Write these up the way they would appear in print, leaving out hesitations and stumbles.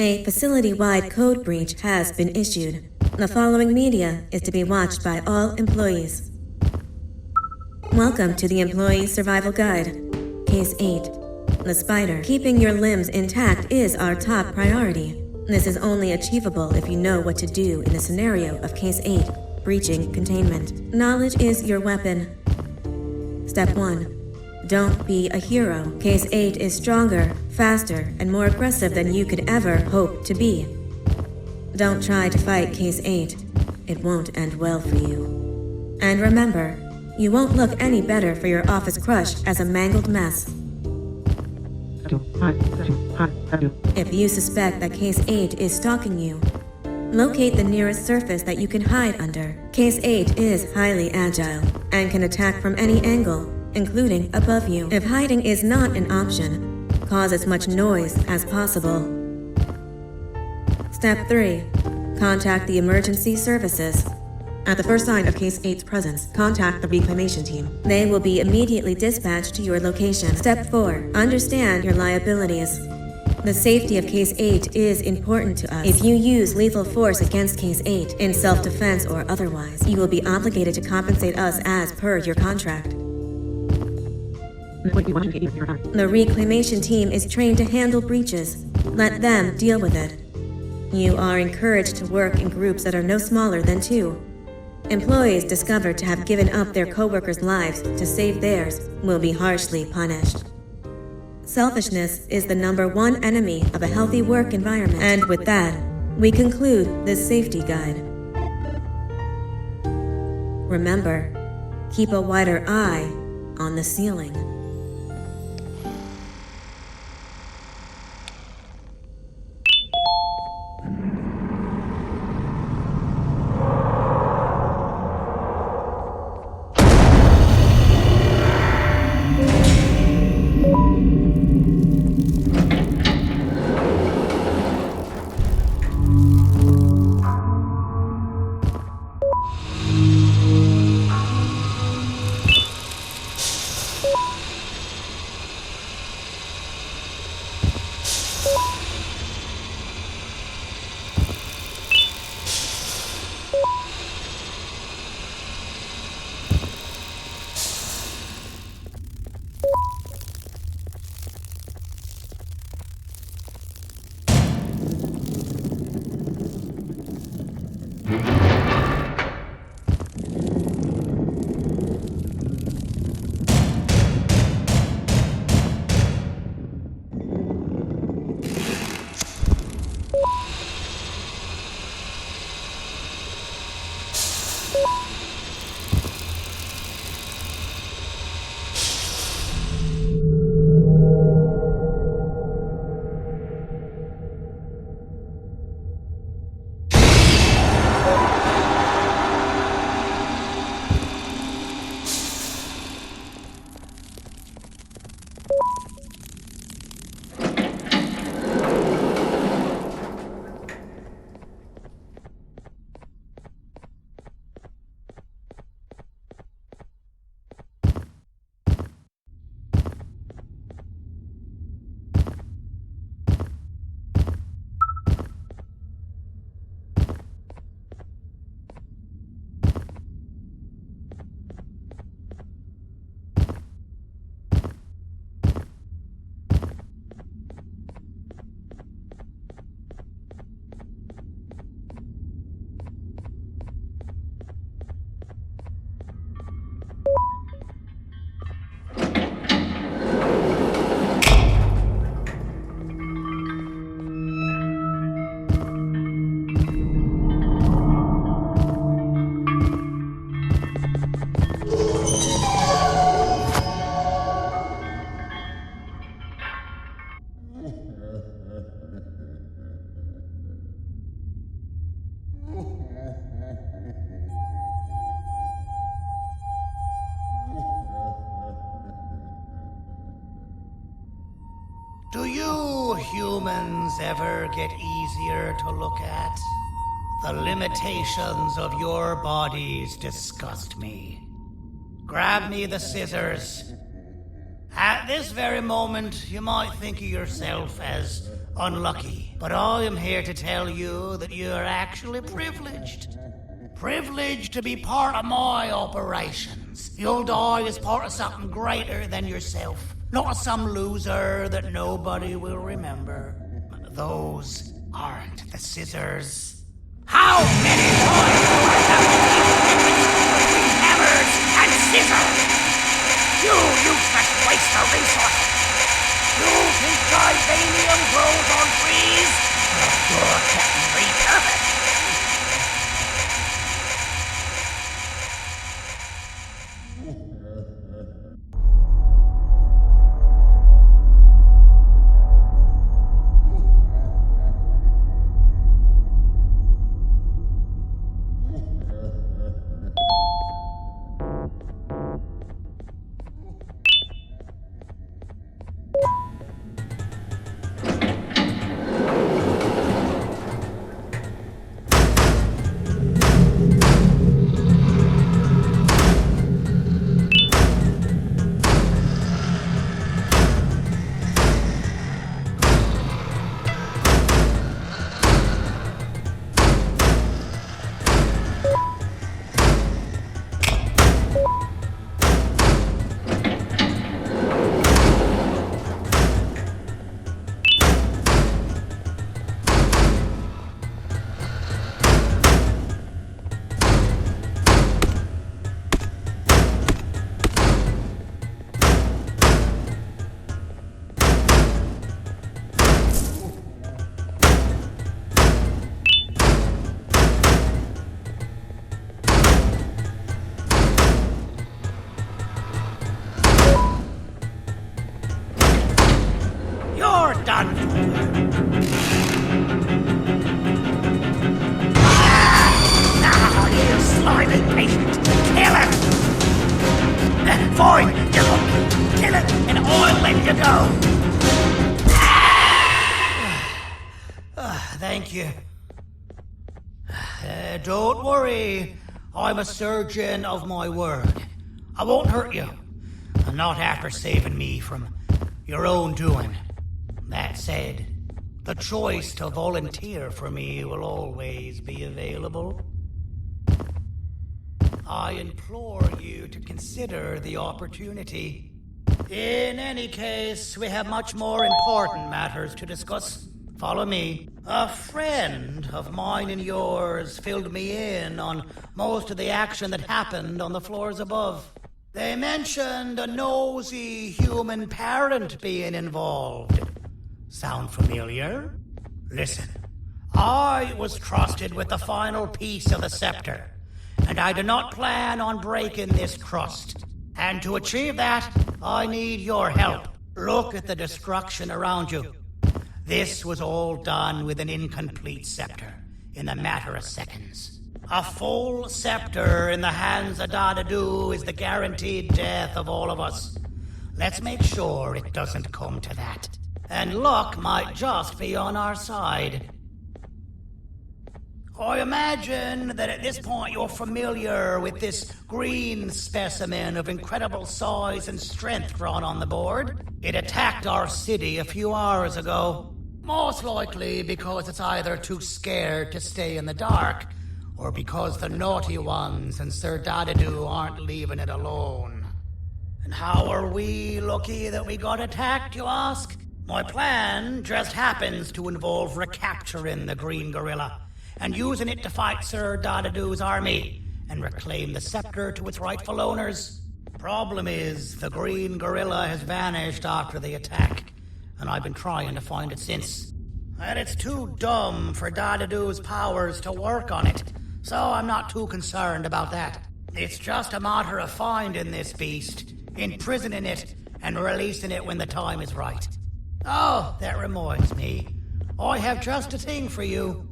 A facility-wide code breach has been issued. The following media is to be watched by all employees. Welcome to the Employee Survival Guide. Case 8. The spider. Keeping your limbs intact is our top priority. This is only achievable if you know what to do in the scenario of Case 8, breaching containment. Knowledge is your weapon. Step 1. Don't be a hero. Case 8 is stronger, faster, and more aggressive than you could ever hope to be. Don't try to fight Case 8. It won't end well for you. And remember, you won't look any better for your office crush as a mangled mess. If you suspect that Case 8 is stalking you, locate the nearest surface that you can hide under. Case 8 is highly agile and can attack from any angle, including above you. If hiding is not an option, cause as much noise as possible. Step 3. Contact the emergency services. At the first sign of Case 8's presence, contact the reclamation team. They will be immediately dispatched to your location. Step 4. Understand your liabilities. The safety of Case 8 is important to us. If you use lethal force against Case 8, in self-defense or otherwise, you will be obligated to compensate us as per your contract. The reclamation team is trained to handle breaches. Let them deal with it. You are encouraged to work in groups that are no smaller than 2. Employees discovered to have given up their co-workers' lives to save theirs will be harshly punished. Selfishness is the #1 enemy of a healthy work environment. And with that, we conclude this safety guide. Remember, keep a wider eye on the ceiling. Do you humans ever get easier to look at? The limitations of your bodies disgust me. Grab me the scissors. At this very moment, you might think of yourself as Unlucky, but I am here to tell you that you are actually privileged. Privileged to be part of my operations. You'll die as part of something greater than yourself, not as some loser that nobody will remember. Those aren't the scissors. How many times do I have to keep between hammers and scissors? You useless waste of resources! You think titanium grows on trees? You're getting repurposed! Done. Now, you slimy patient. Kill him! Fine, you're lucky. Kill him, and I'll let you go. Thank you. Don't worry. I'm a surgeon of my word. I won't hurt you. Not after saving me from your own doing. That said, the choice to volunteer for me will always be available. I implore you to consider the opportunity. In any case, we have much more important matters to discuss. Follow me. A friend of mine and yours filled me in on most of the action that happened on the floors above. They mentioned a nosy human parent being involved. Sound familiar? Listen, I was trusted with the final piece of the scepter, and I do not plan on breaking this trust. And to achieve that, I need your help. Look at the destruction around you. This was all done with an incomplete scepter, in a matter of seconds. A full scepter in the hands of Dadadu is the guaranteed death of all of us. Let's make sure it doesn't come to that. And luck might just be on our side. I imagine that at this point you're familiar with this green specimen of incredible size and strength drawn on the board. It attacked our city a few hours ago. Most likely because it's either too scared to stay in the dark, or because the naughty ones and Sir Dadadu aren't leaving it alone. And how are we lucky that we got attacked, you ask? My plan just happens to involve recapturing the green gorilla and using it to fight Sir Dadadu's army and reclaim the scepter to its rightful owners. Problem is, the green gorilla has vanished after the attack, and I've been trying to find it since. And it's too dumb for Dadadu's powers to work on it, so I'm not too concerned about that. It's just a matter of finding this beast, imprisoning it, and releasing it when the time is right. Oh, that reminds me. I have just a thing for you.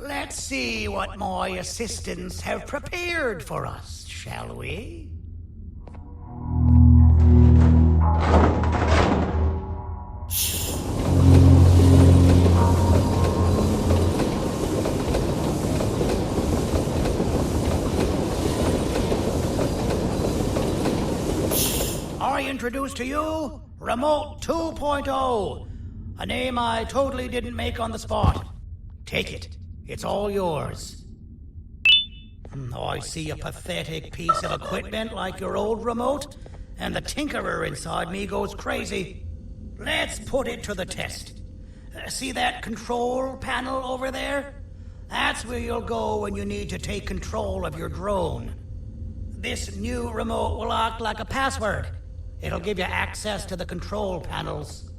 Let's see what my assistants have prepared for us, shall we? I introduce to you Remote 2.0. A name I totally didn't make on the spot. Take it. It's all yours. Oh, I see a pathetic piece of equipment like your old remote, and the tinkerer inside me goes crazy. Let's put it to the test. See that control panel over there? That's where you'll go when you need to take control of your drone. This new remote will act like a password. It'll give you access to the control panels.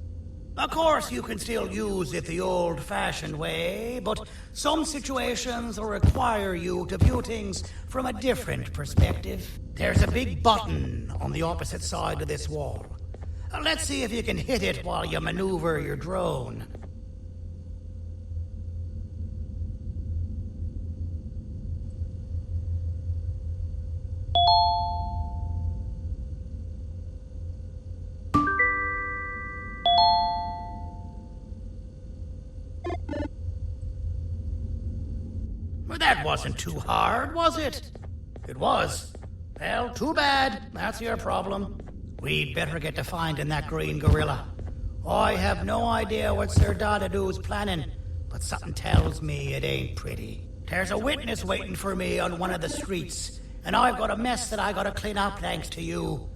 Of course, you can still use it the old-fashioned way, but some situations will require you to view things from a different perspective. There's a big button on the opposite side of this wall. Let's see if you can hit it while you maneuver your drone. Well, that wasn't too hard, was it? It was. Well, too bad. That's your problem. We'd better get to finding that green gorilla. I have no idea what Sir Dadadoo's planning, but something tells me it ain't pretty. There's a witness waiting for me on one of the streets, and I've got a mess that I gotta clean up thanks to you.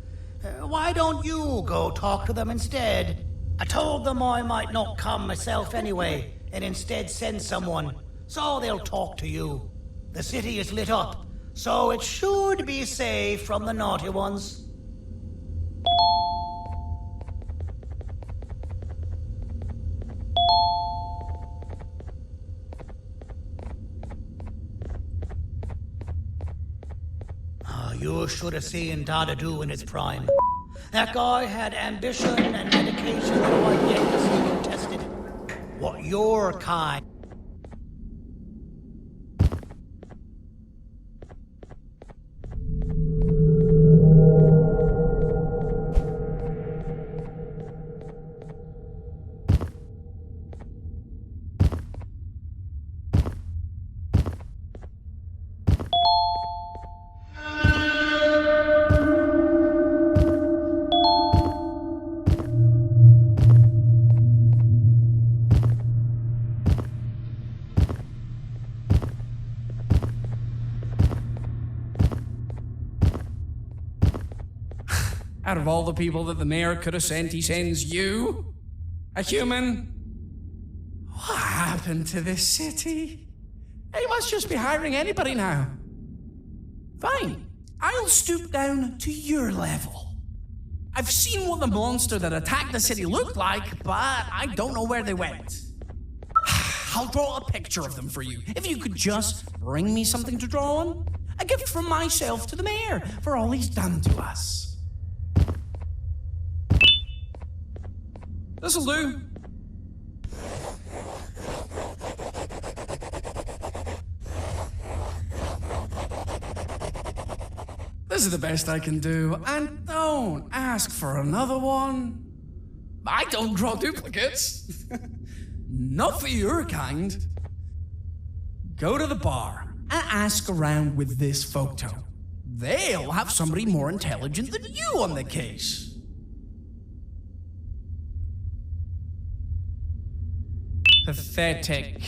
Why don't you go talk to them instead? I told them I might not come myself anyway, and instead send someone, so they'll talk to you. The city is lit up, so it should be safe from the naughty ones. You should have seen Dadadoo in his prime. That guy had ambition and dedication that I've yet to see him tested. What your kind... Out of all the people that the mayor could have sent, he sends you? A human? What happened to this city? He must just be hiring anybody now. Fine, I'll stoop down to your level. I've seen what the monster that attacked the city looked like, but I don't know where they went. I'll draw a picture of them for you, if you could just bring me something to draw on. A gift from myself to the mayor for all he's done to us. This'll do. This is the best I can do, and don't ask for another one. I don't draw duplicates. Not for your kind. Go to the bar and ask around with this photo. They'll have somebody more intelligent than you on the case. Pathetic.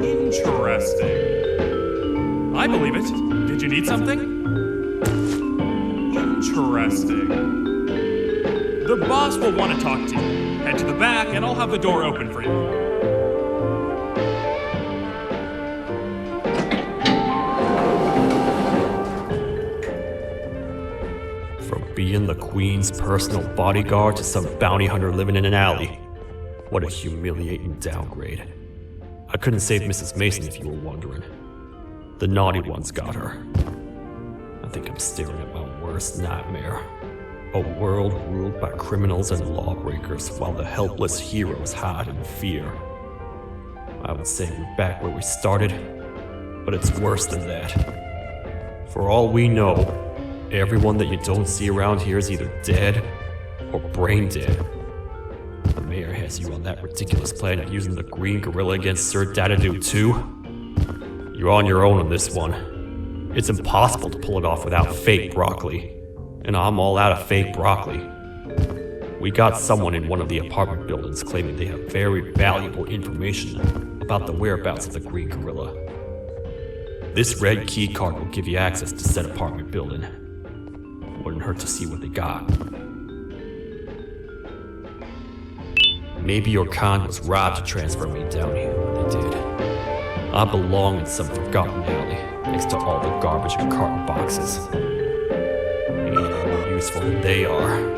Interesting. I believe it. Did you need something? Interesting. The boss will want to talk to you. Head to the back and I'll have the door open for you. From being the Queen's personal bodyguard to some bounty hunter living in an alley. What a humiliating downgrade. I couldn't save Mrs. Mason if you were wondering. The naughty ones got her. I think I'm staring at my worst nightmare. A world ruled by criminals and lawbreakers while the helpless heroes hide in fear. I would say we're back where we started, but it's worse than that. For all we know, everyone that you don't see around here is either dead or brain dead. The mayor has you on that ridiculous plan of using the green gorilla against Sir Dadadoo too. You're on your own on this one. It's impossible to pull it off without fake broccoli. And I'm all out of fake broccoli. We got someone in one of the apartment buildings claiming they have very valuable information about the whereabouts of the green gorilla. This red key card will give you access to said apartment building. Wouldn't hurt to see what they got. Maybe your con was robbed to transfer me down here when they did. I belong in some forgotten alley next to all the garbage and carton boxes. Ain't any more useful than they are.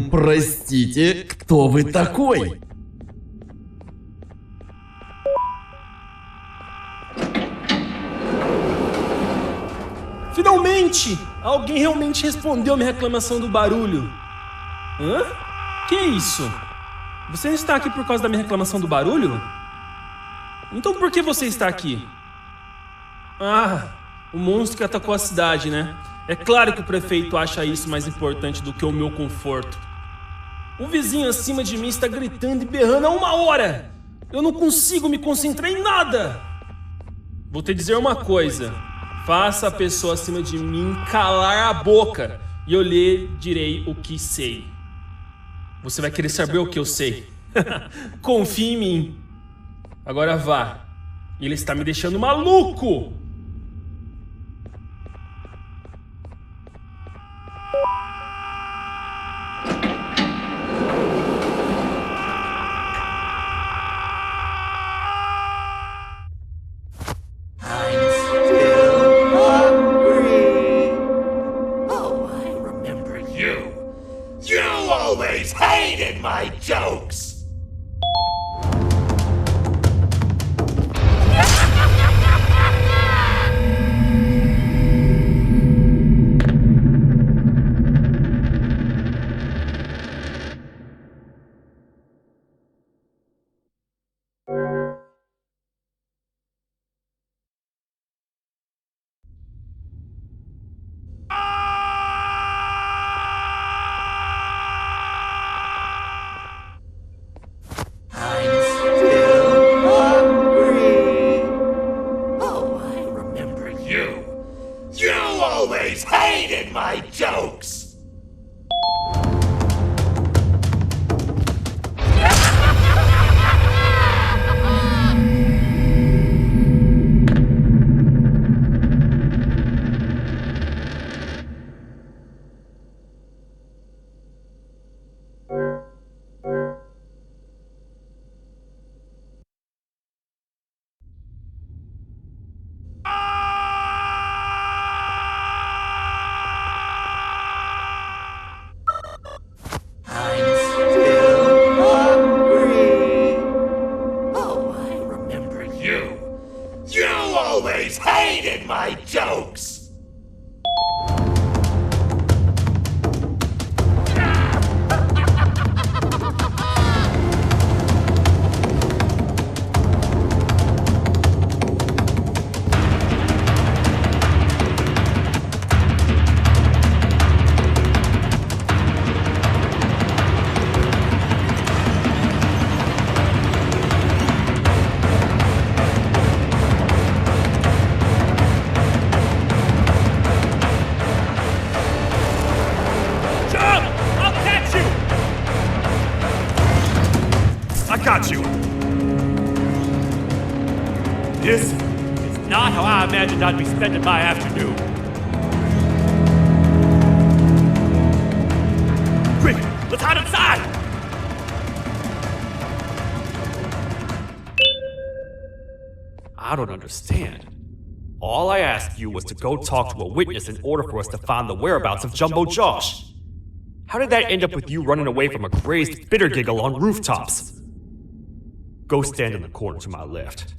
Простите, кто вы такой? Finalmente! Alguém realmente respondeu minha reclamação do barulho. Hã? Que isso? Você não está aqui por causa da minha reclamação do barulho? Então por que você está aqui? Ah, o monstro que atacou a cidade, né? É claro que o prefeito acha isso mais importante do que o meu conforto. O vizinho acima de mim está gritando e berrando há 1 hora. Eu não consigo me concentrar em nada. Vou te dizer uma coisa. Faça a pessoa acima de mim calar a boca e eu lhe direi o que sei. Você vai querer saber o que eu sei. Confie em mim. Agora vá. Ele está me deixando maluco. Hated my jokes! hated my jokes! Got you! This is not how I imagined I'd be spending my afternoon. Quick, let's hide inside! I don't understand. All I asked you was to go talk to a witness in order for us to find the whereabouts of Jumbo Josh. How did that end up with you running away from a crazed bitter giggle on rooftops? Go stand in the corner to my left,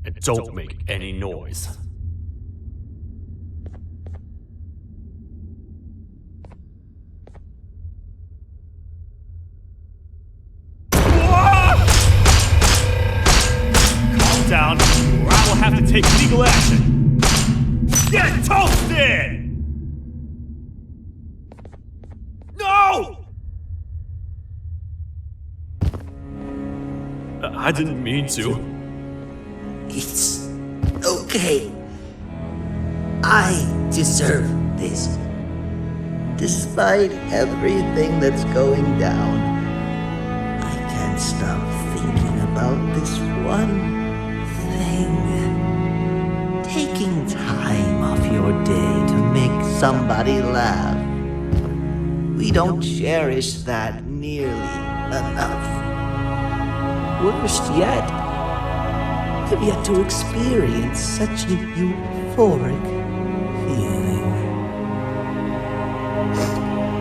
and don't make any noise. Calm down, or I will have to take legal action. Get toasted! No! I didn't mean to. It's okay. I deserve this. Despite everything that's going down, I can't stop thinking about this one thing. Taking time off your day to make somebody laugh. We don't cherish that nearly enough. Worst yet, I've yet to experience such a euphoric feeling.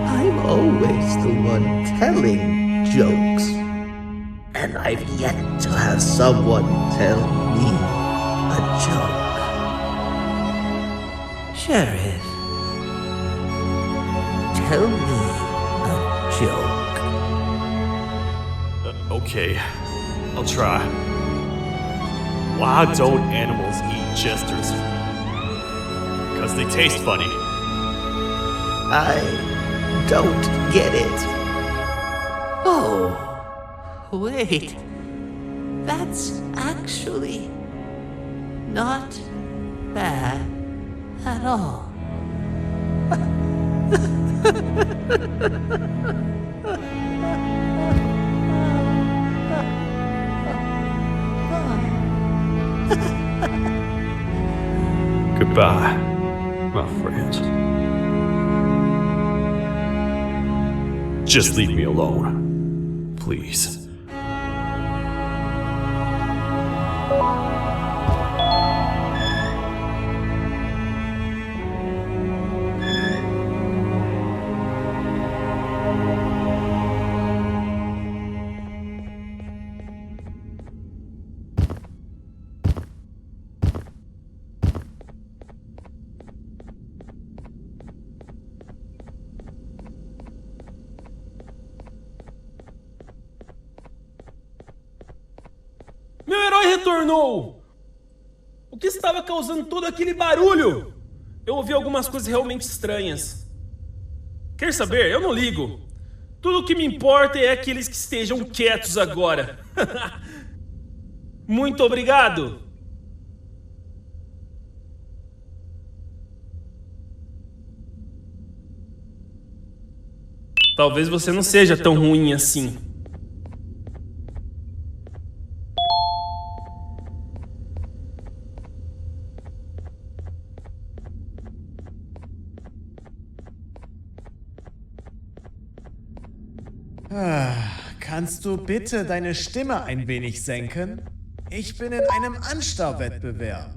I'm always the one telling jokes, and I've yet to have someone tell me a joke. Sheriff, tell me a joke. Okay, I'll try. Why don't animals eat jesters? Because they taste funny. I don't get it. Oh, wait. That's actually not bad at all. Goodbye, my friend. Just leave me alone, please. Meu herói retornou! O que estava causando todo aquele barulho? Eu ouvi algumas coisas realmente estranhas. Quer saber? Eu não ligo. Tudo o que me importa é que eles que estejam quietos agora. Muito obrigado! Talvez você não seja tão ruim assim. Kannst du bitte deine Stimme ein wenig senken? Ich bin in einem Anstarrwettbewerb.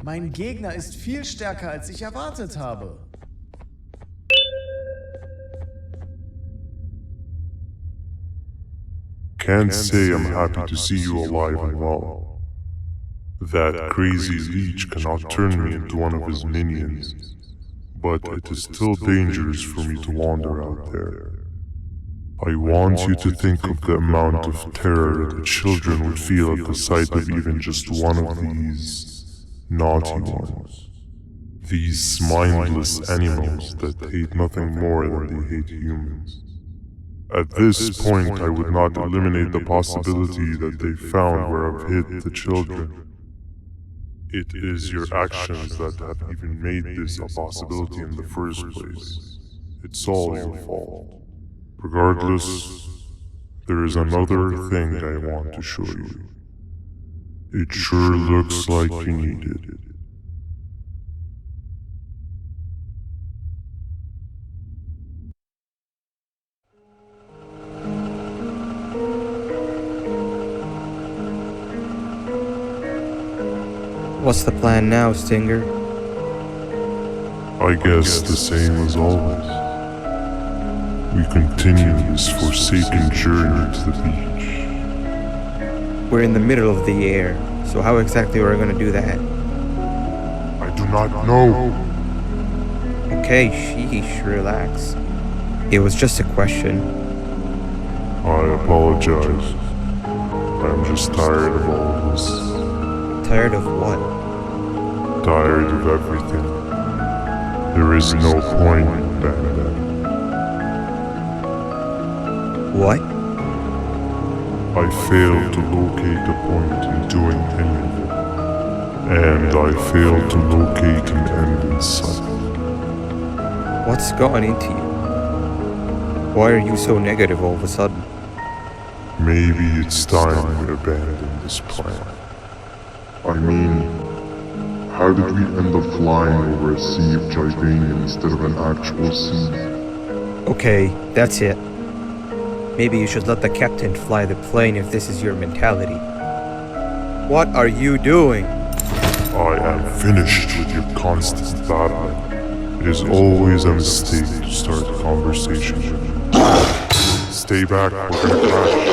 Mein Gegner ist viel stärker, als ich erwartet habe. Can't say I'm happy to see you alive and well. That crazy leech cannot turn me into one of his minions, but it is still dangerous for me to wander out there. I want you to think of the amount of terror the children would feel at the sight of even just one of these naughty ones. These mindless animals that hate nothing more than they hate humans. At this point, I would not eliminate the possibility that they found where I've hid the children. It is your actions that have even made this a possibility in the first place. It's all your fault. Regardless, there is another thing I want to show you. It sure looks like you need it. What's the plan now, Stinger? I guess the same as always. We continue this forsaken journey to the beach. We're in the middle of the air, so how exactly are we gonna do that? I do not know. Okay, sheesh, relax. It was just a question. I apologize. I'm just tired of all this. Tired of what? Tired of everything. There is no point, Banban. What? I failed to locate a point in doing any of it. And I failed to locate an end in sight. What's gotten into you? Why are you so negative all of a sudden? Maybe it's time we abandon this plan. I mean, how did we end up flying over a sea of Jivanium instead of an actual sea? Okay, that's it. Maybe you should let the captain fly the plane if this is your mentality. What are you doing? I am finished with your constant battling. It is always a mistake to start a conversation with you. Stay back, we're gonna crash.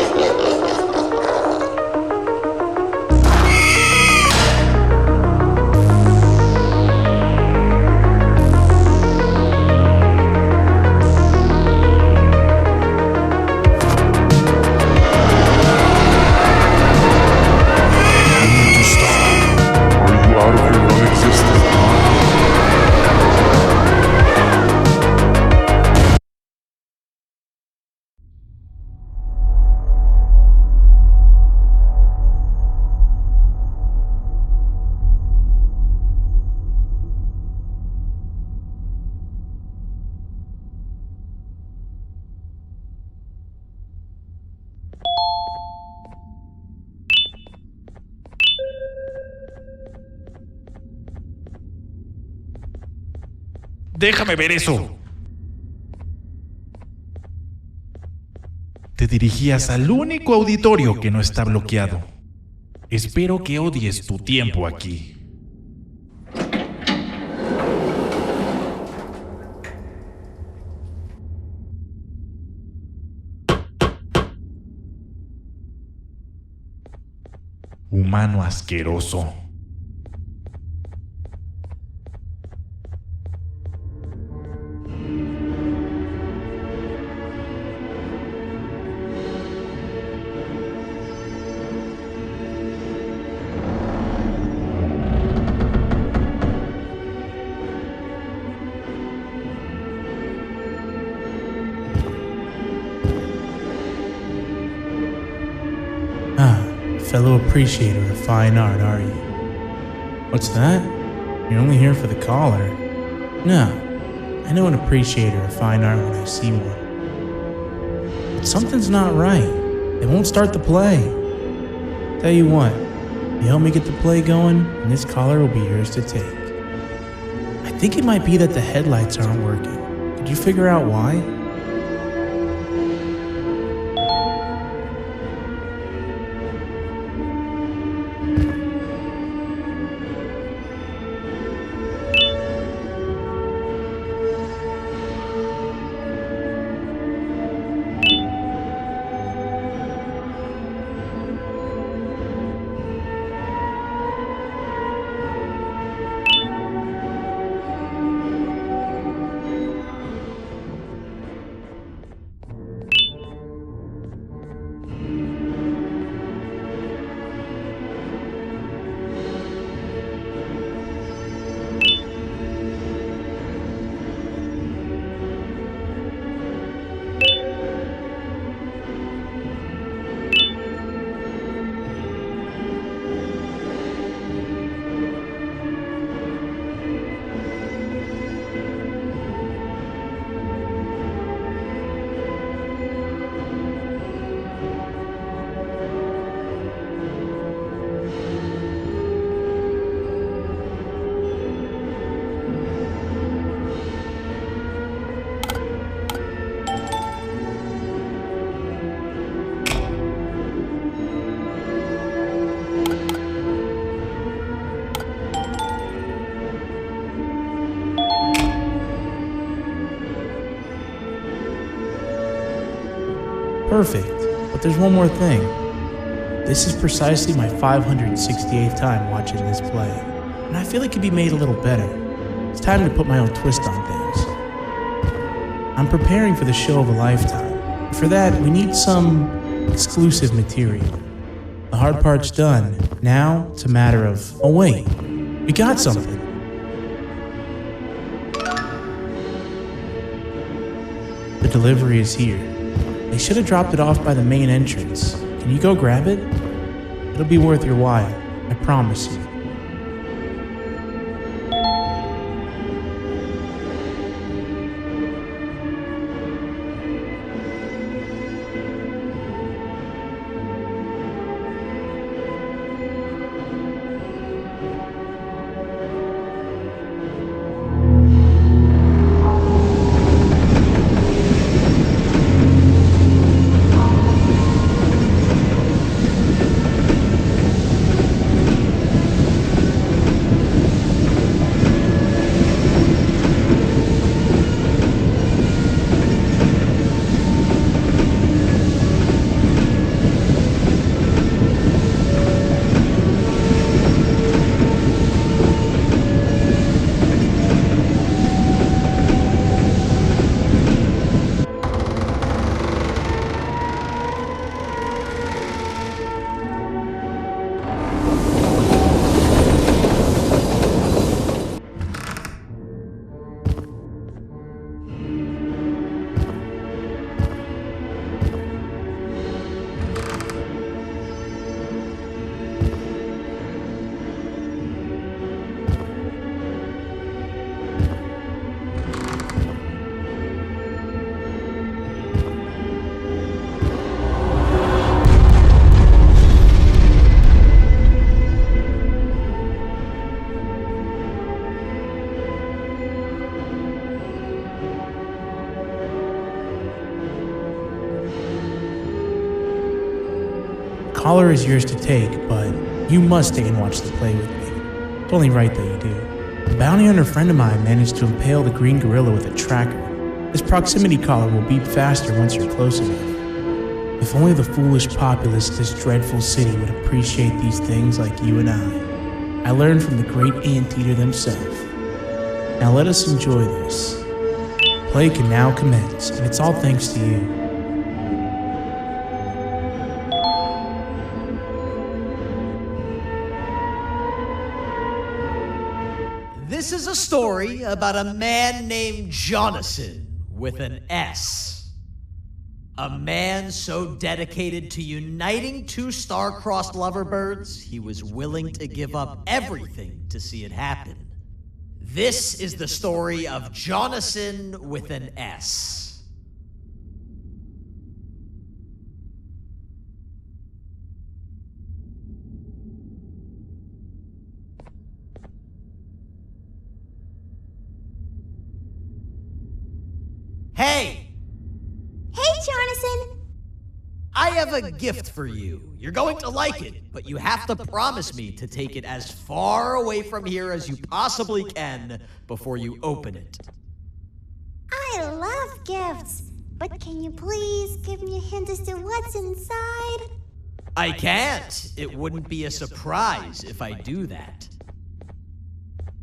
Déjame ver eso. Te dirigías al único auditorio que no está bloqueado. Espero que odies tu tiempo aquí. Humano asqueroso. Fellow appreciator of fine art, are you? What's that? You're only here for the collar. No, I know an appreciator of fine art when I see one. But something's not right. They won't start the play. Tell you what, you help me get the play going, and this collar will be yours to take. I think it might be that the headlights aren't working. Did you figure out why? perfect, but there's one more thing. This is precisely my 568th time watching this play, and I feel it could be made a little better. It's time to put my own twist on things. I'm preparing for the show of a lifetime. For that, we need some exclusive material. The hard part's done. Now, it's a matter of, oh wait, we got something. The delivery is here. They should have dropped it off by the main entrance. Can you go grab it? It'll be worth your while, I promise you. Collar is yours to take, but you must stay and watch the play with me. It's only right that you do. A bounty hunter friend of mine managed to impale the green gorilla with a tracker. This proximity collar will beep faster once you're close enough. If only the foolish populace of this dreadful city would appreciate these things like you and I. I learned from the great anteater themselves. Now let us enjoy this. Play can now commence, and it's all thanks to you. This is a story about a man named Jonathan with an S. A man so dedicated to uniting two star-crossed loverbirds, he was willing to give up everything to see it happen. This is the story of Jonathan with an S. Hey! Hey, Jonathan! I have a gift for you. You're going to like it, but you have to promise me to take it as far away from here as you possibly can before you open it. I love gifts, but can you please give me a hint as to what's inside? I can't. It wouldn't be a surprise if I do that.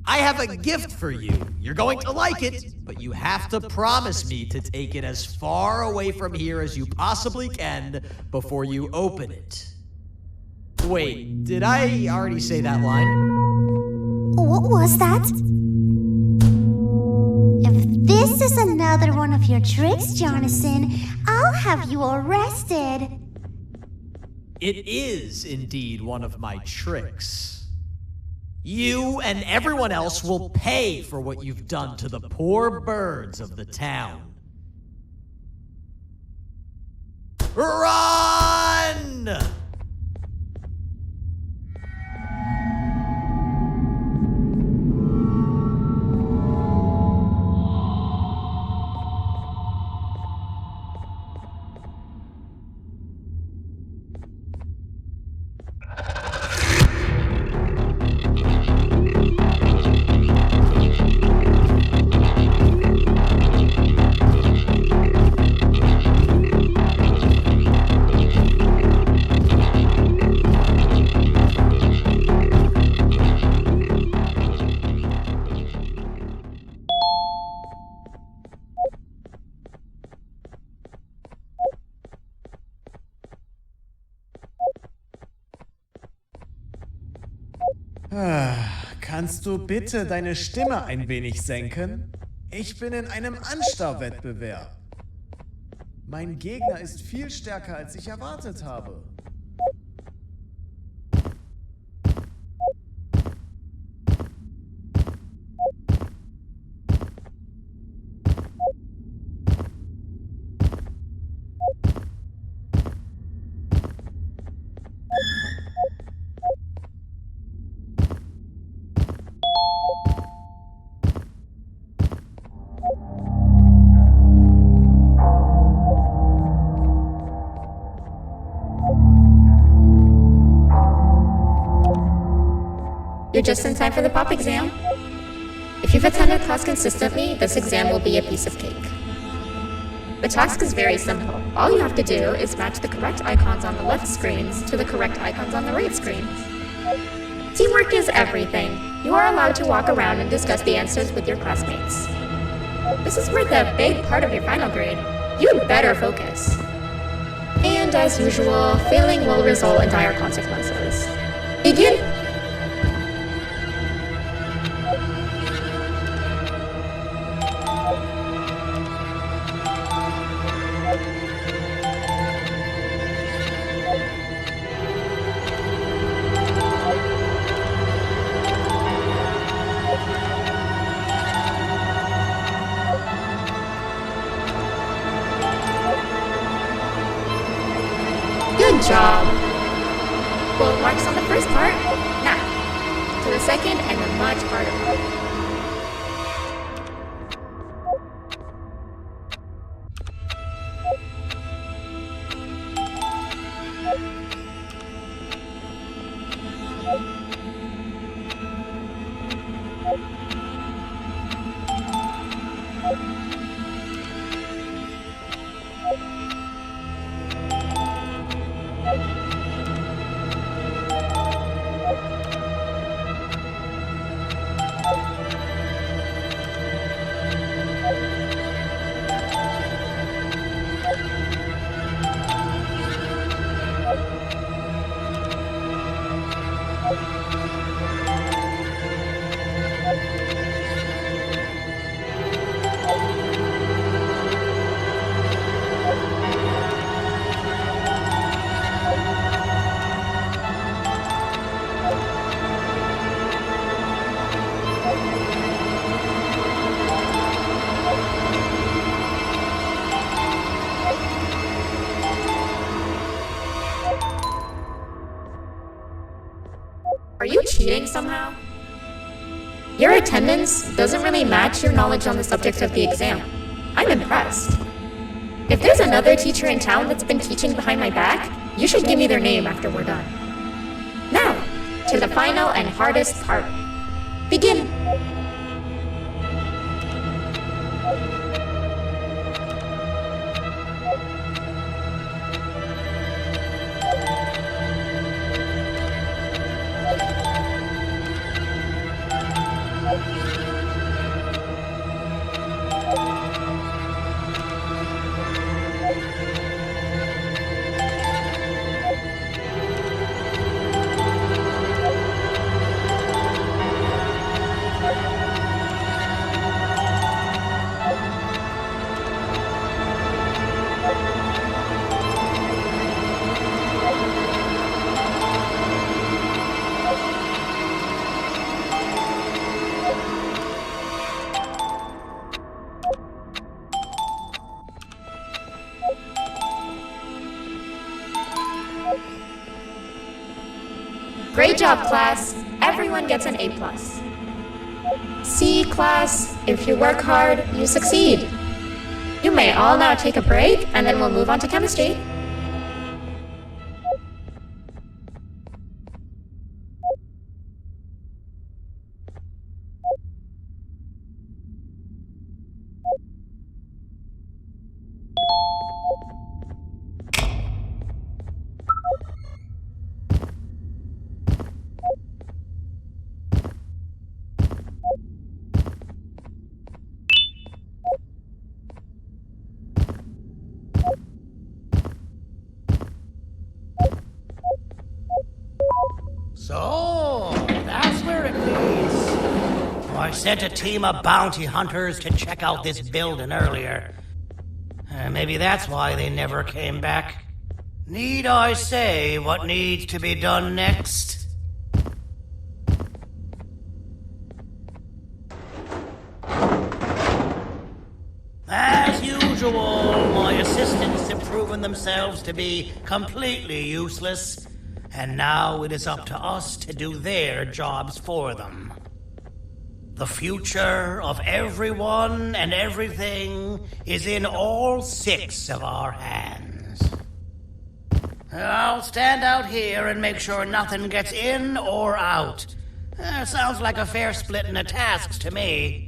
I have a gift for you. You're going to like it, but you have to promise me to take it as far away from here as you possibly can before you open it. Wait, did I already say that line? What was that? If this is another one of your tricks, Jonathan, I'll have you arrested. It is indeed one of my tricks. You and everyone else will pay for what you've done to the poor birds of the town. Run! Kannst du bitte deine Stimme ein wenig senken? Ich bin in einem Anstarrwettbewerb. Mein Gegner ist viel stärker, als ich erwartet habe. You're just in time for the pop exam. If you've attended class consistently, this exam will be a piece of cake. The task is very simple. All you have to do is match the correct icons on the left screens to the correct icons on the right screens. Teamwork is everything. You are allowed to walk around and discuss the answers with your classmates. This is worth a big part of your final grade. You better focus. And as usual, failing will result in dire consequences. Begin! Good job. Full marks on the first part. Now, to the second and the much harder part. Are you cheating somehow? Your attendance doesn't really match your knowledge on the subject of the exam. I'm impressed. If there's another teacher in town that's been teaching behind my back, you should give me their name after we're done. Now, to the final and hardest part. Begin! Great job, class. Everyone gets an A+. See, class, if you work hard, you succeed. You may all now take a break, and then we'll move on to chemistry. So, that's where it leads. I sent a team of bounty hunters to check out this building earlier. Maybe that's why they never came back. Need I say what needs to be done next? As usual, my assistants have proven themselves to be completely useless, and now it is up to us to do their jobs for them. The future of everyone and everything is in all 6 of our hands. I'll stand out here and make sure nothing gets in or out. Sounds like a fair splitting of tasks to me.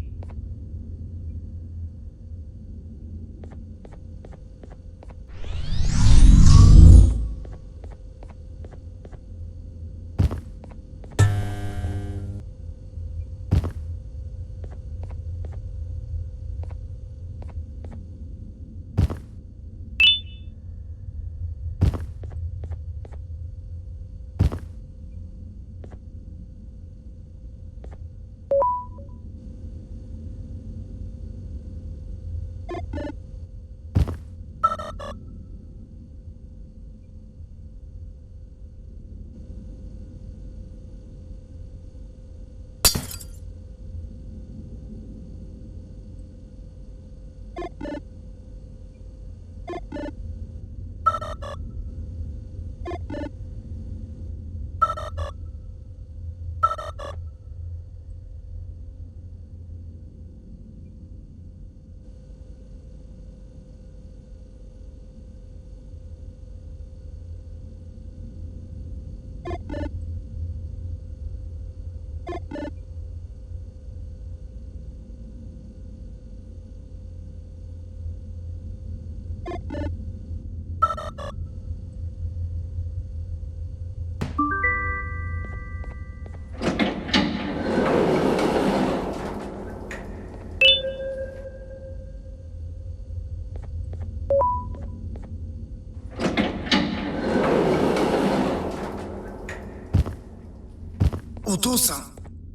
お父さん、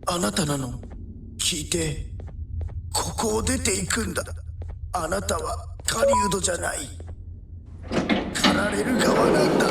あなたなの？聞いて、ここを出ていくんだ。あなたは狩人じゃない。狩られる側なんだ。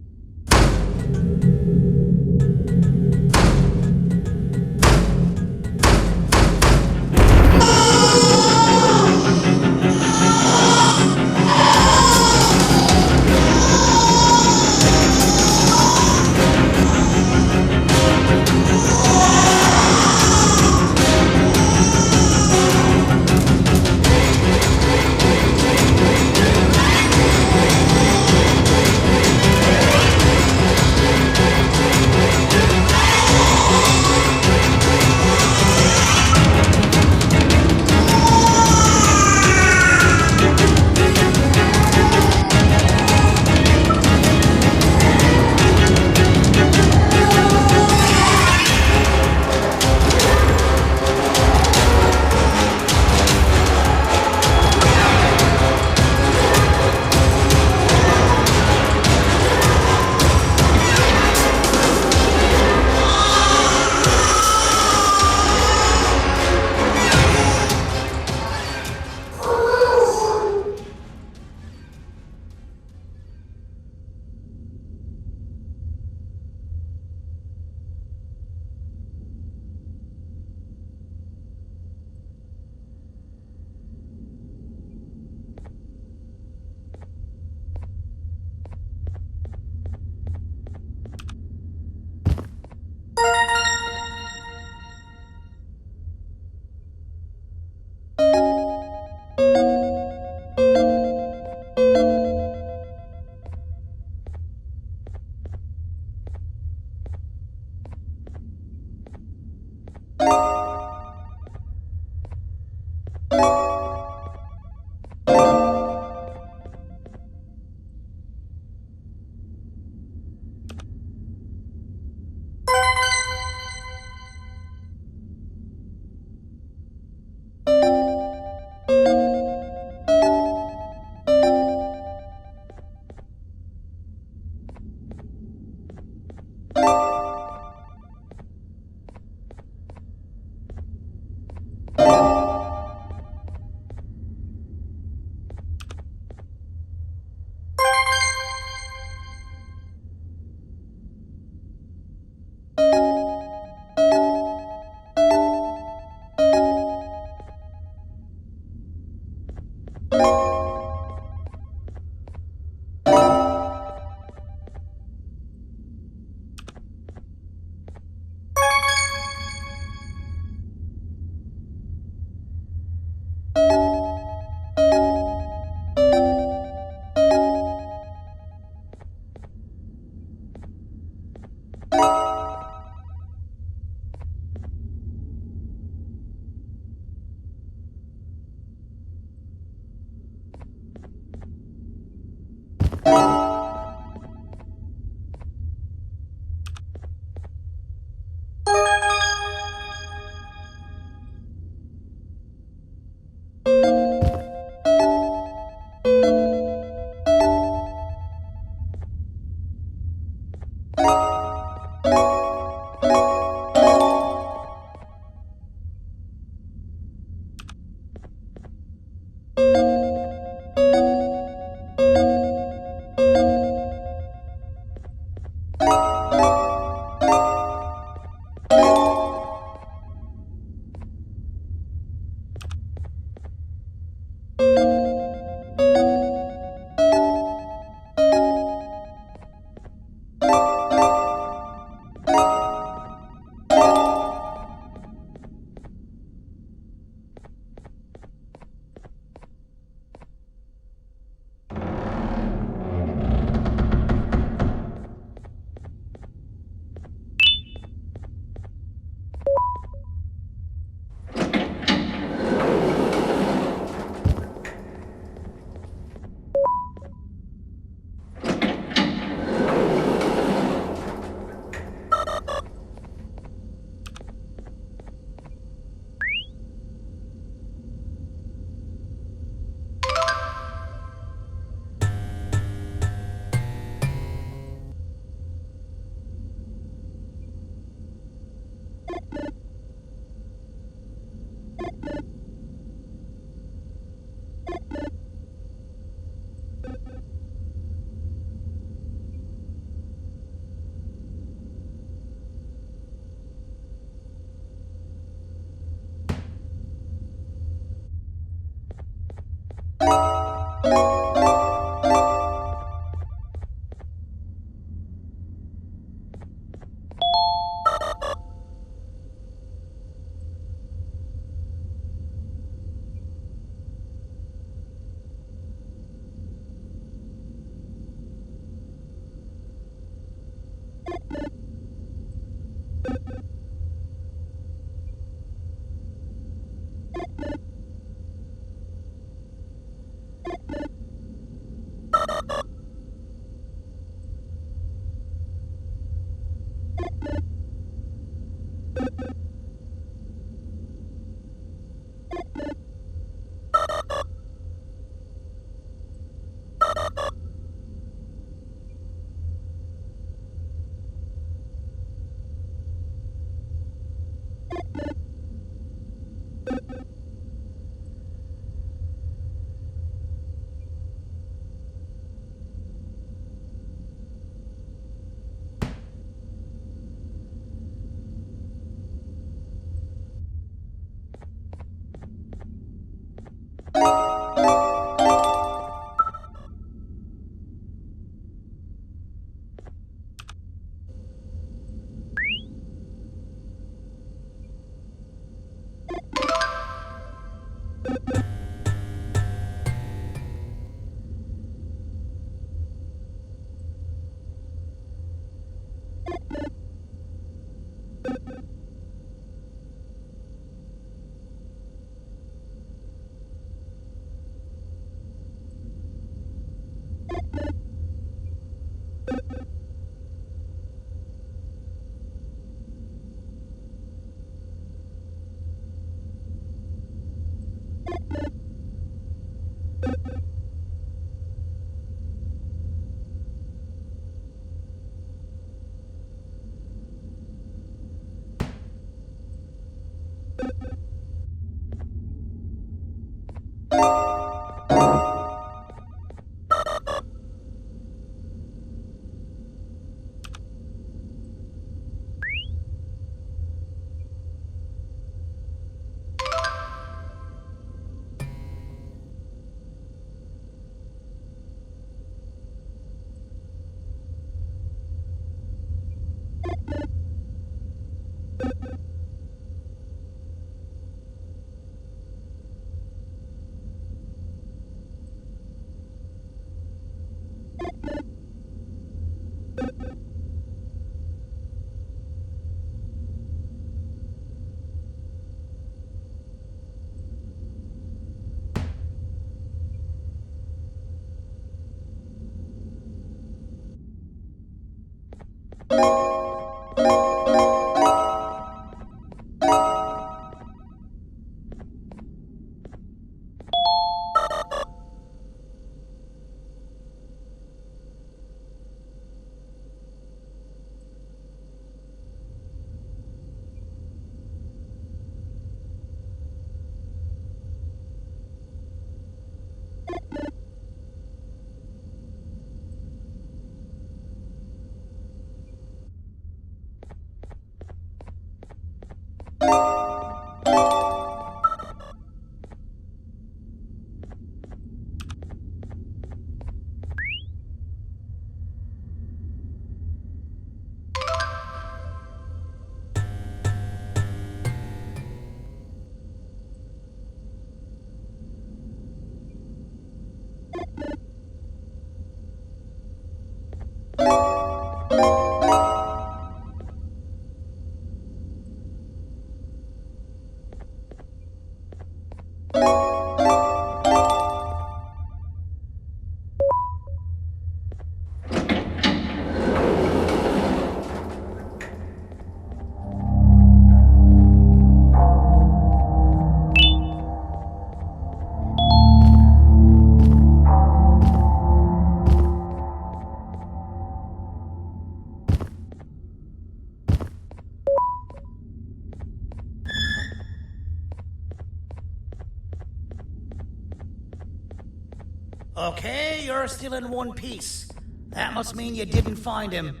Okay, you're still in one piece. That must mean you didn't find him.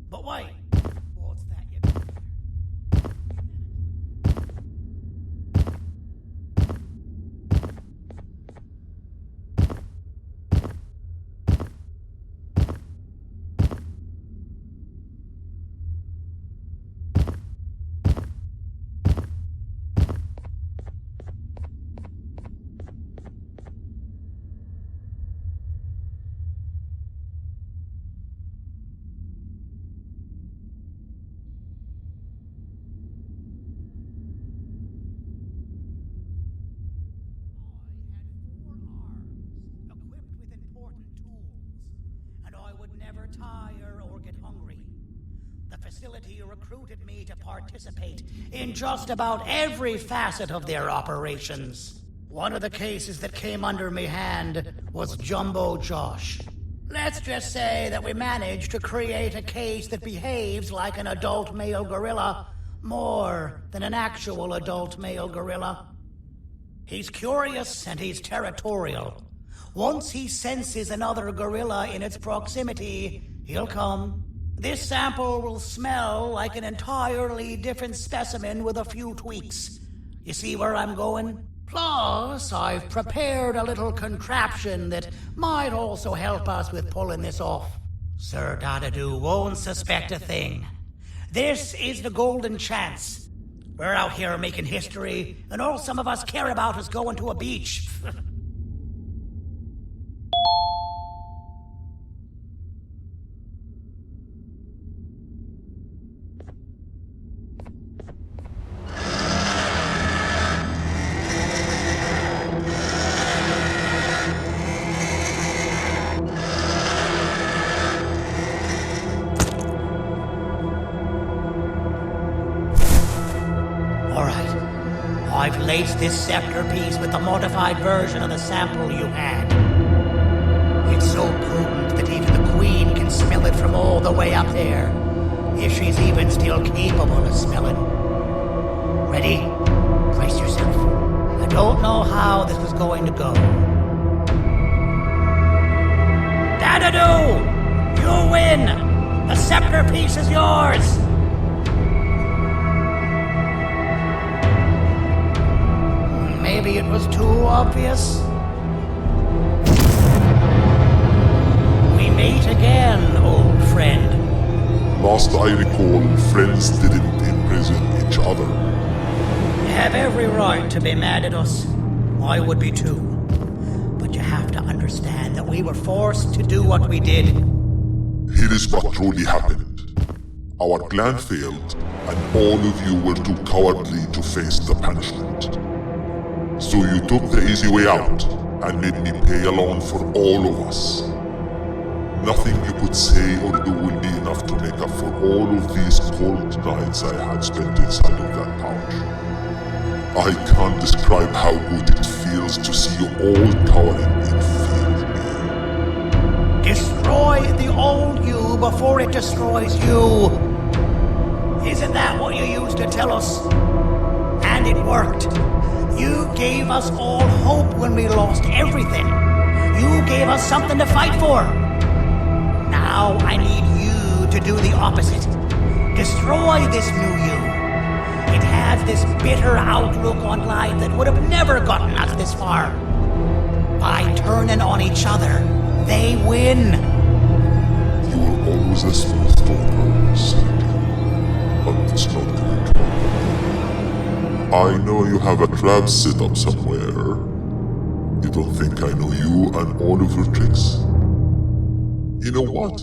But wait. What's that you got there? Never tire or get hungry. The facility recruited me to participate in just about every facet of their operations. One of the cases that came under me hand was Jumbo Josh. Let's just say that we managed to create a case that behaves like an adult male gorilla more than an actual adult male gorilla. He's curious and he's territorial. Once he senses another gorilla in its proximity, he'll come. This sample will smell like an entirely different specimen with a few tweaks. You see where I'm going? Plus, I've prepared a little contraption that might also help us with pulling this off. Sir Dadadoo won't suspect a thing. This is the golden chance. We're out here making history, and all some of us care about is going to a beach. I've laced this scepter piece with the modified version of the sample you had. It's so potent that even the Queen can smell it from all the way up there, if she's even still capable of smelling. Ready? Brace yourself. I don't know how this is going to go. Dadadoo! You win! The scepter piece is yours! Maybe it was too obvious. We meet again, old friend. Last I recall, friends didn't imprison each other. You have every right to be mad at us. I would be too. But you have to understand that we were forced to do what we did. Here is what truly happened. Our plan failed, and all of you were too cowardly to face the punishment. So you took the easy way out, and made me pay along for all of us. Nothing you could say or do will be enough to make up for all of these cold nights I had spent inside of that pouch. I can't describe how good it feels to see you all cowering in fear. Destroy the old you before it destroys you. Isn't that what you used to tell us? And it worked. You gave us all hope when we lost everything. You gave us something to fight for. Now I need you to do the opposite. Destroy this new you. It has this bitter outlook on life that would have never gotten us this far. By turning on each other, they win. You were always a smooth talker, Sandy. But it's not going to work. I know you have a trap set up somewhere. You don't think I know you and all of your tricks? You know what?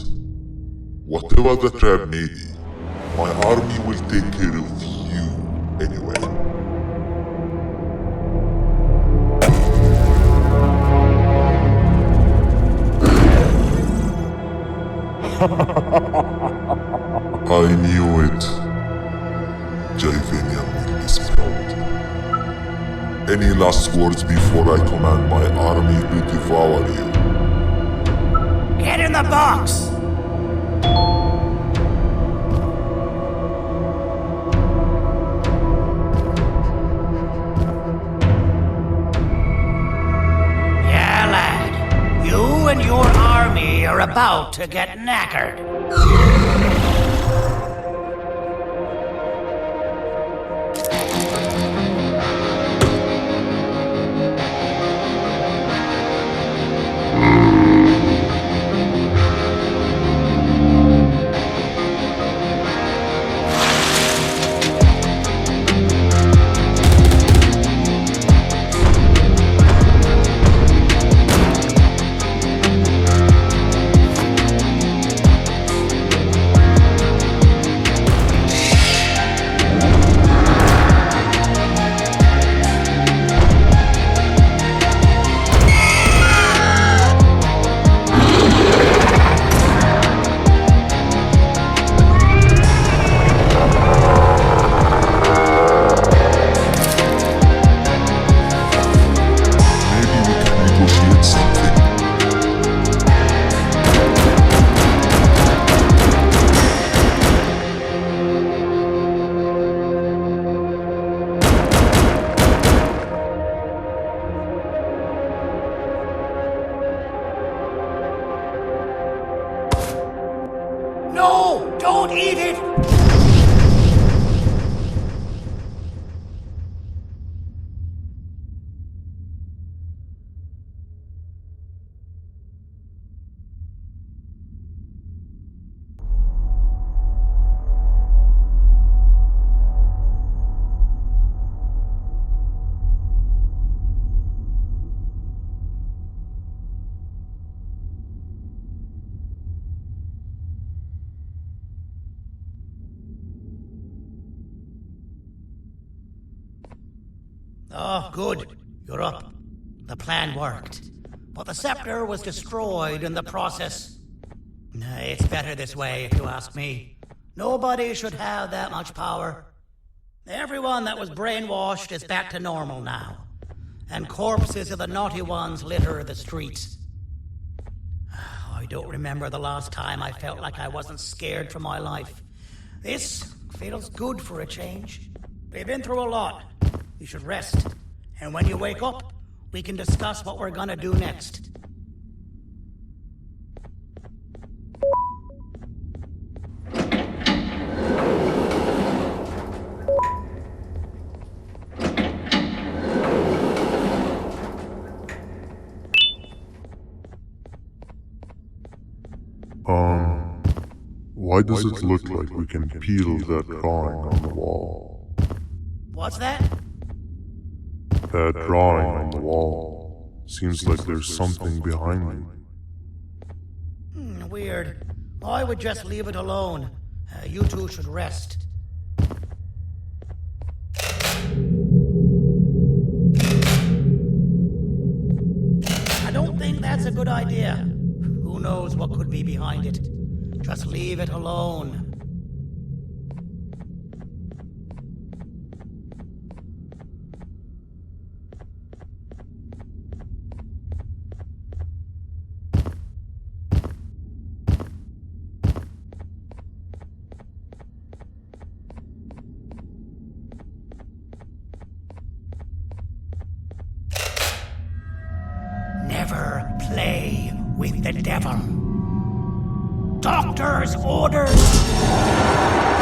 Whatever the trap may be, my army will take care of you anyway. I knew it. Javanian will be proud. Any last words before I command my army to devour you? Get in the box! Yeah, lad. You and your army are about to get knackered. No! Don't eat it! Oh, good. You're up. The plan worked. But the scepter was destroyed in the process. It's better this way, if you ask me. Nobody should have that much power. Everyone that was brainwashed is back to normal now. And corpses of the naughty ones litter the streets. I don't remember the last time I felt like I wasn't scared for my life. This feels good for a change. We've been through a lot. You should rest. And when you wake up, we can discuss what we're gonna do next. Why does it look like we can peel that drawing on the wall? What's that? That drawing on the wall. Seems like there's something behind it. Weird. I would just leave it alone. You two should rest. I don't think that's a good idea. Who knows what could be behind it? Just leave it alone. Never play with the devil. Doctor's orders!